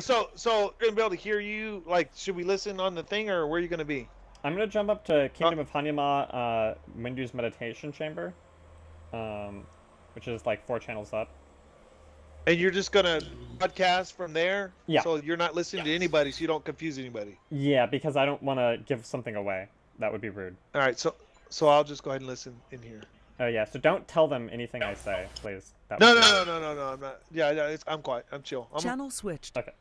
So gonna be able to hear you. Like, should we listen on the thing, or where are you gonna be? I'm gonna jump up to Uh, Kingdom of Hanyama, Windu's meditation chamber, um, which is like 4 channels up. and you're just gonna podcast from there, Yeah, so you're not listening to anybody, so you don't confuse anybody. yeah, because I don't want to give something away. That would be rude. All right, so I'll just go ahead and listen in here. Oh yeah, so don't tell them anything I say, please. That would No, be no, no, no, no, no. I'm not. Yeah, yeah. I'm quiet. I'm chill. Channel switched. okay.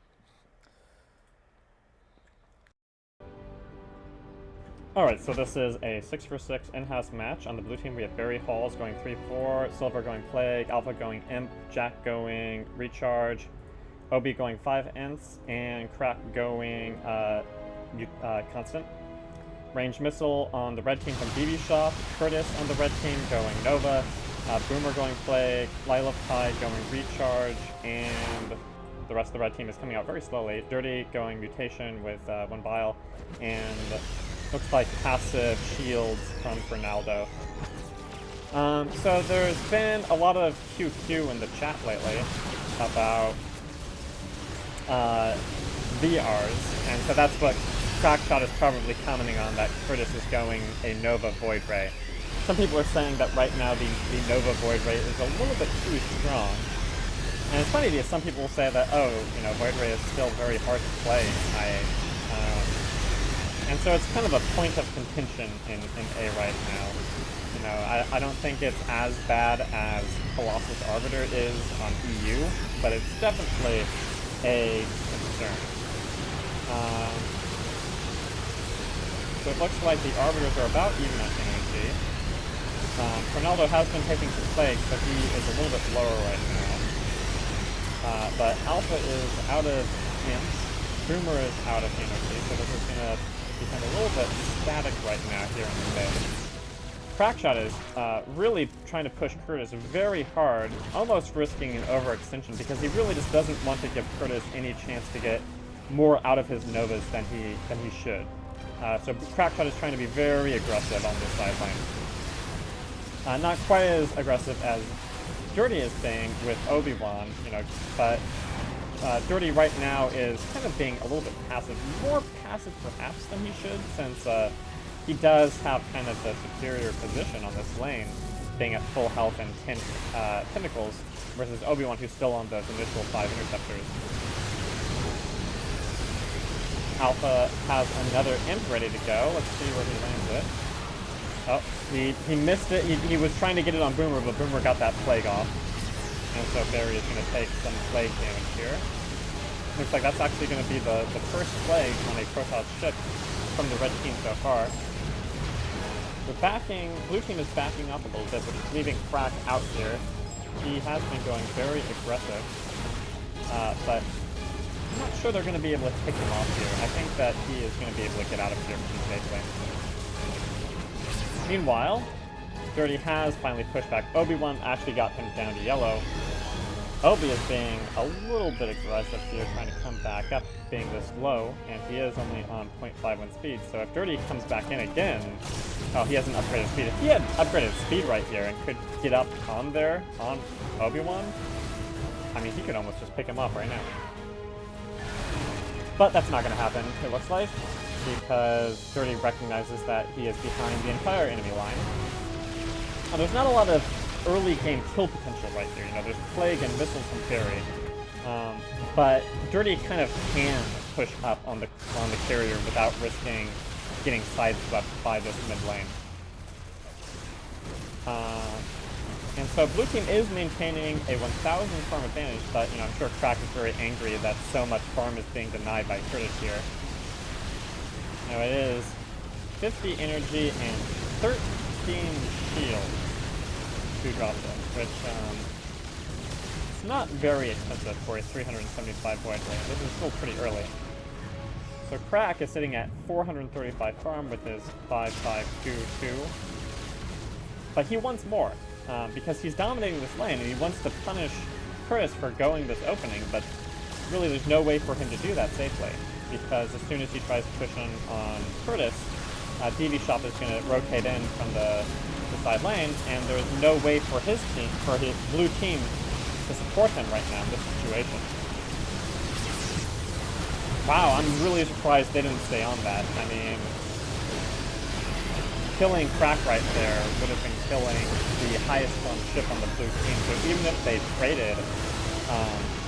Alright, so this is a 6-for-6 in-house match. On the blue team, we have Barry Halls going 3-4, Silver going Plague, Alpha going Imp, Jack going Recharge, Obi going 5 Ints, and Crack going Constant. Range Missile on the red team from BB Shop, Curtis on the red team going Nova, Boomer going Plague, Lila Pie going Recharge, and the rest of the red team is coming out very slowly. Dirty going Mutation with 1 Bile, and looks like passive shields from Fernaldo. So there's been a lot of QQ in the chat lately about VRs, and so that's what Crackshot is probably commenting on, that Curtis is going a Nova Void Ray. Some people are saying that right now the Nova Void Ray is a little bit too strong. And it's funny because some people will say that, oh, you know, Void Ray is still very hard to play in IA. And so it's kind of a point of contention in A right now. You know, I don't think it's as bad as Colossus Arbiter is on EU, but it's definitely a concern. So it looks like the Arbiters are about even on energy. Ronaldo has been taking some plagues, but he is a little bit lower right now. But Alpha is out of imps. Boomer is out of energy, so this is going to become a little bit static right now here in the base. Crackshot is really trying to push Curtis very hard, almost risking an overextension, because he really just doesn't want to give Curtis any chance to get more out of his Novas than he should. So Crackshot is trying to be very aggressive on this side lane. Not quite as aggressive as Dirty is being with Obi-Wan, you know, but Dirty right now is kind of being a little bit passive. More passive perhaps than he should, since he does have kind of the superior position on this lane, being at full health and 10 tentacles, versus Obi-Wan, who's still on those initial 5 interceptors. Alpha has another imp ready to go. Let's see where he lands it. Oh, he missed it. He was trying to get it on Boomer, but Boomer got that plague off. And so Barry is going to take some plague damage here. Looks like that's actually going to be the first plague on a Protoss ship from the red team so far. Blue team is backing up a little bit, which is leaving Crack out here. He has been going very aggressive, but I'm not sure they're going to be able to pick him off here. I think that he is going to be able to get out of here pretty safely. Meanwhile, Dirty has finally pushed back. Obi-Wan actually got him down to yellow. Obi is being a little bit aggressive here, trying to come back up, being this low, and he is only on 0.51 speed. So if Dirty comes back in again, oh, he hasn't upgraded speed. If he had upgraded speed right here and could get up on there, on Obi-Wan, I mean, he could almost just pick him up right now. But that's not going to happen, it looks like, because Dirty recognizes that he is behind the entire enemy line. Now, there's not a lot of early game kill potential right here. You know, there's Plague and missiles from Barry, but Dirty kind of can push up on the carrier without risking getting sideswept by this mid lane. And so Blue Team is maintaining a 1,000 farm advantage, but you know, I'm sure Crack is very angry that so much farm is being denied by Curtis here. Now it is 50 energy and 13 shields to drop them, which it's not very expensive for a 375 void ray. This is still pretty early. So Crack is sitting at 435 farm with his 5522, but he wants more. Because he's dominating this lane and he wants to punish Curtis for going this opening, but really there's no way for him to do that safely, because as soon as he tries to push on Curtis, DV Shop is going to rotate in from the side lane, and there's no way for his team, for his blue team, to support him right now in this situation. Wow, I'm really surprised they didn't stay on that. I mean, killing Crack right there would have been killing the highest farm ship on the blue team. So even if they traded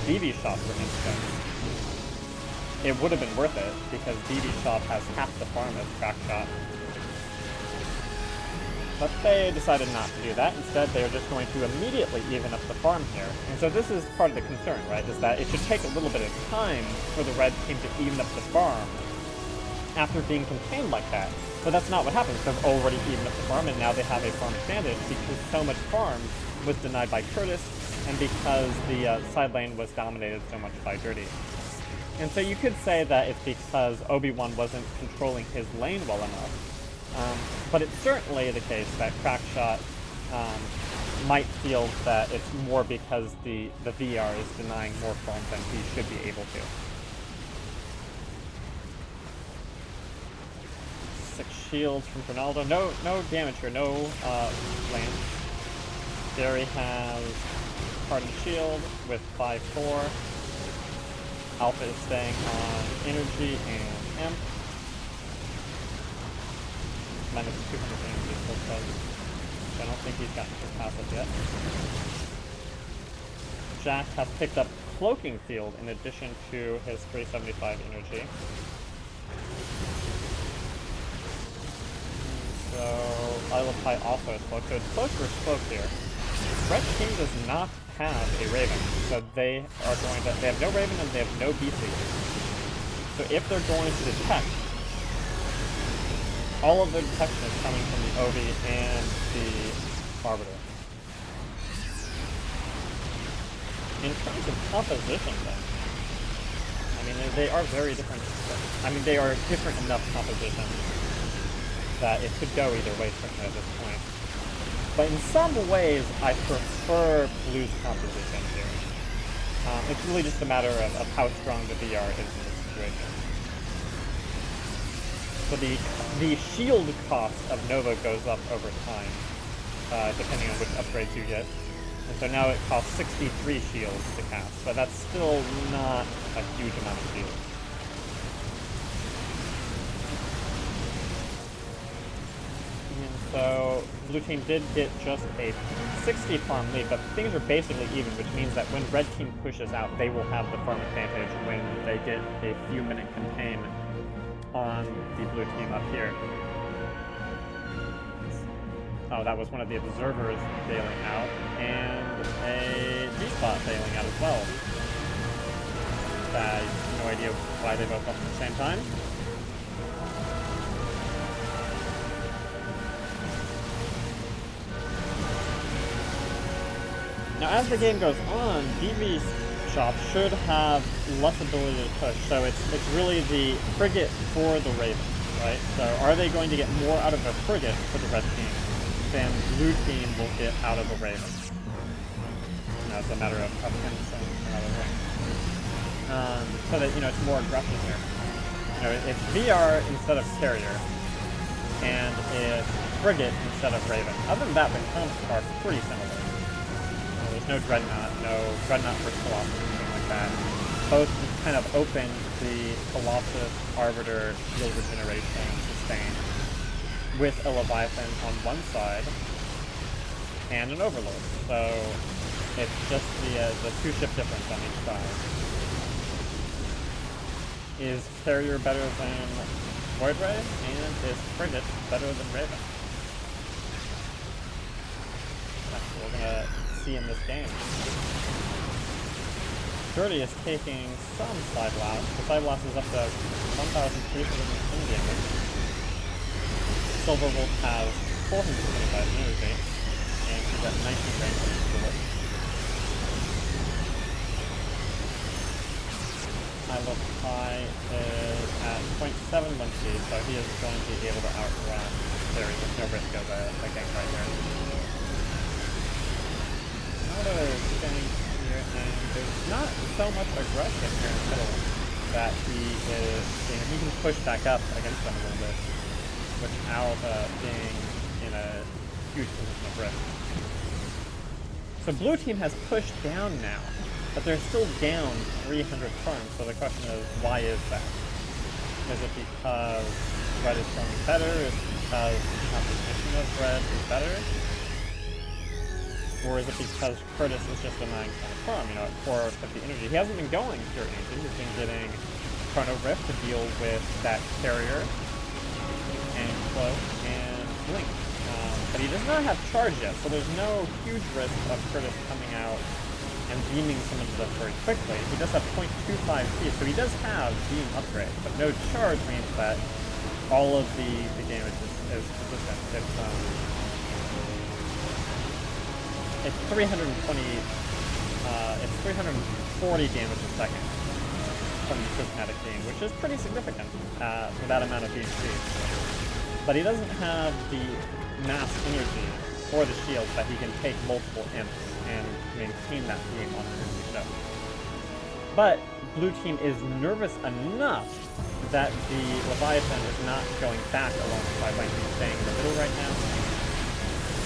BB Shop, for instance, it would have been worth it because BB Shop has half the farm as Crack Shop. But they decided not to do that. Instead, they are just going to immediately even up the farm here. And so this is part of the concern, right? Is that it should take a little bit of time for the red team to even up the farm after being contained like that. But that's not what happens. They've already evened up the farm, and now they have a farm advantage because so much farm was denied by Curtis, and because the side lane was dominated so much by Dirty. And so you could say that it's because Obi-Wan wasn't controlling his lane well enough. But it's certainly the case that Crackshot might feel that it's more because the VR is denying more farm than he should be able to. 6 shields from Ronaldo. No damage here. No lance. Jerry has Hardened Shield with 5-4. Alpha is staying on Energy and Imp. Minus 200 energy still says. I don't think he's gotten his passive yet. Jack has picked up Cloaking Field in addition to his 375 energy. So Isle of High also has Cloak. So it's close for Cloak here. Red Team does not have a Raven, so they have no Raven and they have no BC. So if they're going to detect, all of their detection is coming from the Obi and the Arbiter. In terms of composition then, I mean they are very different. I mean they are different enough compositions that it could go either way certainly at this point. But in some ways, I prefer Blue's composition here. It's really just a matter of how strong the VR is in this situation. So the shield cost of Nova goes up over time, depending on which upgrades you get. And so now it costs 63 shields to cast, but that's still not a huge amount of shields. So blue team did get just a 60 farm lead, but things are basically even, which means that when red team pushes out, they will have the farm advantage when they get a few minute contain on the blue team up here. Oh, that was one of the observers bailing out, and a G-spot bailing out as well. I have no idea why they both left at the same time. Now, as the game goes on, DV's shop should have less ability to push, so it's really the frigate for the Raven, right? So are they going to get more out of a frigate for the red team than blue team will get out of a Raven? No, it's a matter of saying another way. So that, it's more aggressive here. It's VR instead of carrier, and it's frigate instead of Raven. Other than that, the comps are pretty similar. There's no Dreadnought, no Dreadnought for Colossus, anything like that. Both kind of open the Colossus, Arbiter, Shield Regeneration, Sustain, with a Leviathan on one side, and an Overlord. So it's just the two-ship difference on each side. Is Carrier better than Void Ray? And is Frigate better than Raven? That's what we're gonna see in this game. Dirty is taking some side blast. The side blast is up to 1,310 damage. Silverwolf has 425 energy, and she's at 19 range on each bullet. Isle of High is at 0.7 wind speed, so he is going to be able to outrun Terry with no risk of a gang right here. Standing here, and there's not so much aggression here in the middle that he can push back up against them a little bit without being in a huge position of risk. So blue team has pushed down now, but they're still down 300 farms, so the question is, why is that? Is it because red is going better? Is it because the composition of red is better? Or is it because Curtis is just denying some farm, you know, at 450 energy? He hasn't been going pure energy, he's been getting Chrono Rift to deal with that carrier, and Cloak, and Blink. But he does not have charge yet, so there's no huge risk of Curtis coming out and beaming some of them very quickly. He does have 0.25 speed, so he does have beam upgrade, but no charge means that all of the damage is consistent. It's 320, it's 340 damage a second from the prismatic beam, which is pretty significant for that amount of beam speed. But he doesn't have the mass energy or the shield that he can take multiple imps and maintain that beam on the ship. But blue team is nervous enough that the Leviathan is not going back along the sideline. He's staying in the middle right now.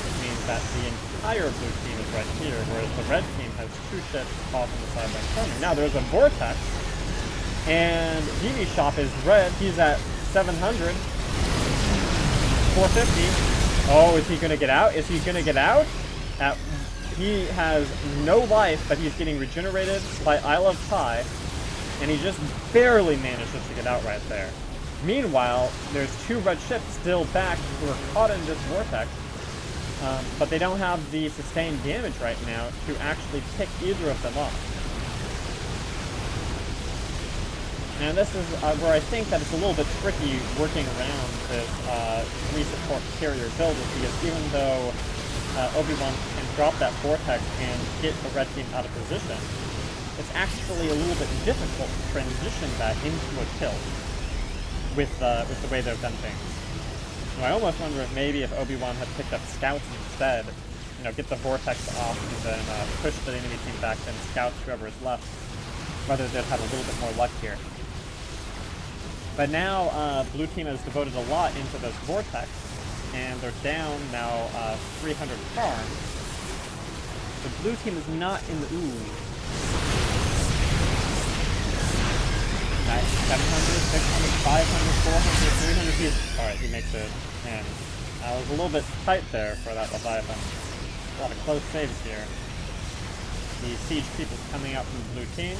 Which means that the entire blue team is right here, whereas the red team has two ships off on the sideline farming. Now there's a vortex, and DV Shop is red. He's at 700. 450. Oh, is he going to get out? Is he going to get out? He has no life, but he's getting regenerated by Isle of Tai, and he just barely manages to get out right there. Meanwhile, there's two red ships still back who are caught in this vortex, but they don't have the sustained damage right now to actually pick either of them off. And this is where I think that it's a little bit tricky working around this 3-support carrier build, is because even though Obi-Wan can drop that vortex and get the red team out of position, it's actually a little bit difficult to transition that into a kill with the way they've done things. So I almost wonder if maybe if Obi-Wan had picked up scouts instead, you know, get the vortex off and then push the enemy team back, then scouts whoever is left, whether they'd have a little bit more luck here. But now, blue team has devoted a lot into this vortex, and they're down now 300 farms. The blue team is not in the ooh. 700, 600, 500, 400, 300 feet. Alright, he makes it, and I was a little bit tight there for that Leviathan. A lot of close saves here. The siege creep is coming out from the blue team.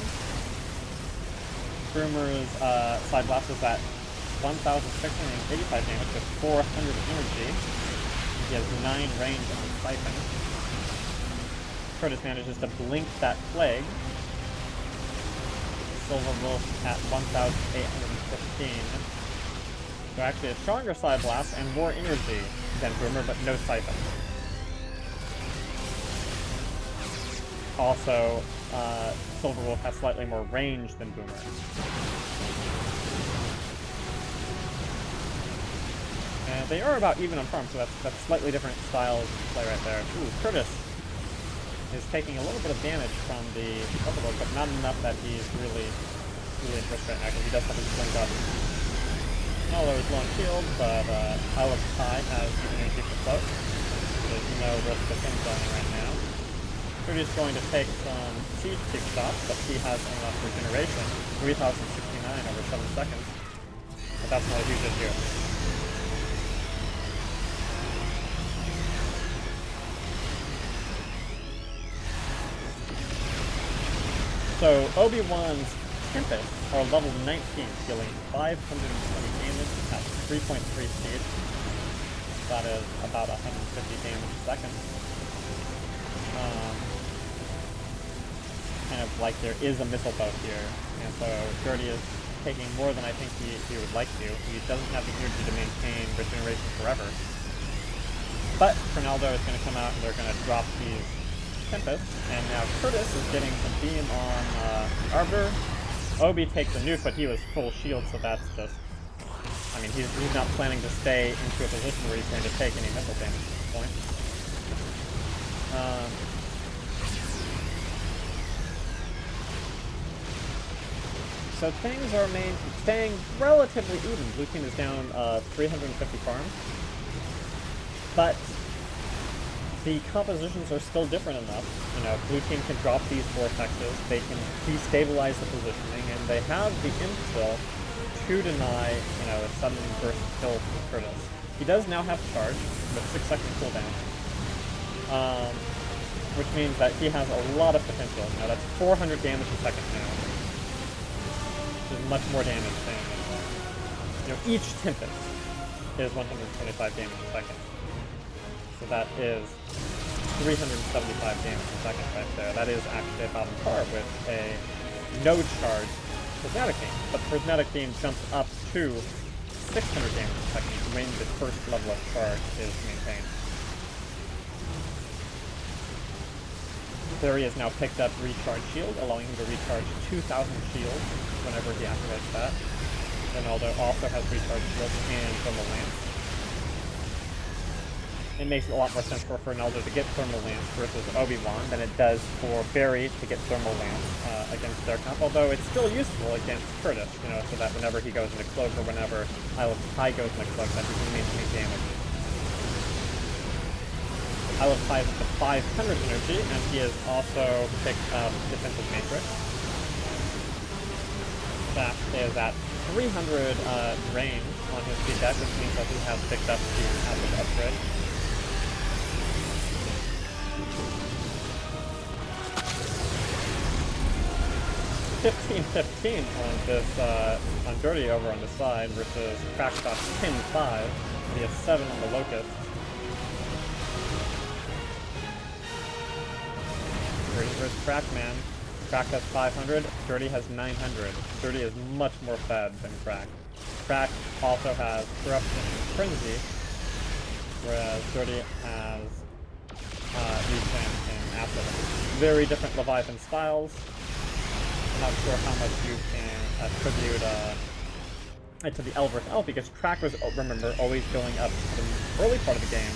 Boomer's side blast is at 1,685 damage with 400 energy. He has 9 range on the siphon. Curtis manages to blink that plague. Silver Wolf at 1,815. So actually a stronger side blast and more energy than Boomer, but no siphon. Also, Silver Wolf has slightly more range than Boomer. And they are about even on farm, so that's slightly different styles of play right there. Ooh, Curtis is taking a little bit of damage from the Overlord, but not enough that he's really interested right now, because he does have his blink up. Although he's low on shield, but Isle of Tai has even energy for cloak. There's no risk of him dying right now. Curtis is going to take some siege kick shots, but he has enough regeneration. 3,069 over 7 seconds. But that's not a huge issue. So Obi-Wan's Tempests are level 19, dealing 520 damage at 3.3 speed. That is about 150 damage a second. Kind of like there is a missile boat here, and so Gertie is taking more than I think he would like to. He doesn't have the energy to maintain regeneration forever. But Ronaldo is going to come out and they're going to drop these Tempests, and now Curtis is getting some beam on Arbiter. Obi takes a nuke, but he was full shield, so that's just... I mean, he's not planning to stay into a position where he's going to take any missile damage at this point. So things are staying relatively even. Blue team is down 350 farms. But the compositions are still different enough. You know, blue team can drop these vortexes, they can destabilize the positioning, and they have the infill to deny, you know, a sudden burst kill from Curtis. He does now have charge with 6-second cooldown, which means that he has a lot of potential. Now that's 400 damage a second now, which is much more damage than, you know, each Tempest is 125 damage a second. So that is 375 damage a second right there. That is actually about on par with a no-charge Prismatic Beam. But Prismatic Beam jumps up to 600 damage a second when the first level of charge is maintained. There he has now picked up Recharge Shield, allowing him to recharge 2,000 shields whenever he activates that. Ronaldo also has Recharge Shield and Thermal Lance. It makes a lot more sense for Ronaldo to get Thermal Lance versus Obi-Wan than it does for Barry to get Thermal Lance against Starcraft, although it's still useful against Curtis, you know, so that whenever he goes into Cloak or whenever Isle of Kai goes into Cloak, that he can maintain damage. Isle of Kai is up to 500 energy, and he has also picked up Defensive Matrix. That is at 300 range on his speed deck, which means that he has picked up the passive upgrade. 15-15 on this on Dirty over on the side versus Crackshot's 10-5. He has 7 on the Locust. Dirty versus Crackman. Crack has 500, Dirty has 900. Dirty is much more fed than Crack. Crack also has Corruption and Frenzy, whereas Dirty has Reclaim and Acid. Very different Leviathan styles. I'm not sure how much you can attribute to the L versus L, because Crack was, remember, always going up to the early part of the game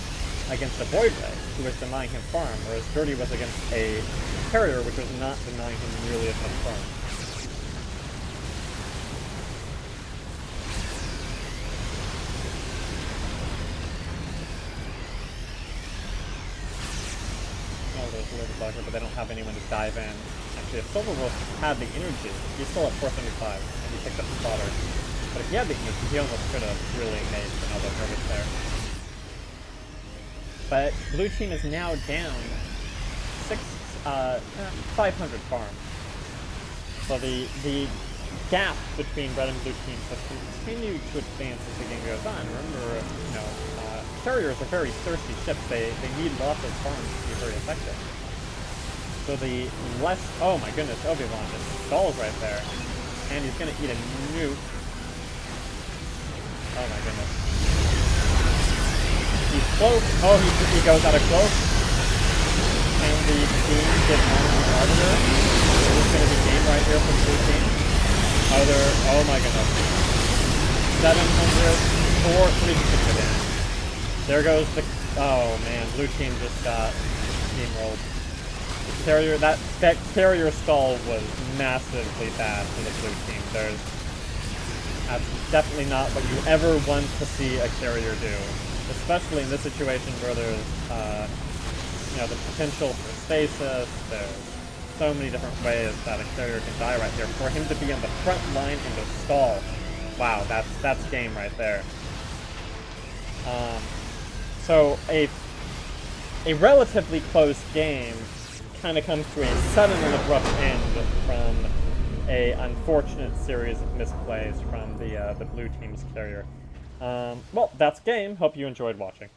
against a Void Ray, who was denying him farm, whereas Dirty was against a Carrier, which was not denying him nearly as much farm. Oh, there's a little bugger, but they don't have anyone to dive in. Actually, if Silverwolf had the energy, he's still at 475, and he picked up the spotter. But if he had the energy, he almost could have really made another nervous there. But blue team is now down 500 farm. So the gap between red and blue teams has continued to advance as the game goes on. Remember, you know, carriers are very thirsty ships. They need lots of farms to be very effective. So the less... Oh my goodness, Obi-Wan just stalls right there. And he's gonna eat a nuke. Oh my goodness. He's close. Oh, he goes out of close. And the team gets on the Arbiter. This is gonna be game right here for the blue team. Oh my goodness. 700 or 360 damage. There goes the... Oh man, blue team just got steamrolled. Carrier, that carrier stall was massively bad for the blue team. That's definitely not what you ever want to see a carrier do, especially in this situation where there's, you know, the potential for stasis. There's so many different ways that a carrier can die right here. For him to be on the front line and to stall, wow, that's game right there. So a relatively close game kind of comes to a sudden and abrupt end from a unfortunate series of misplays from the blue team's carrier. Well, that's game. Hope you enjoyed watching.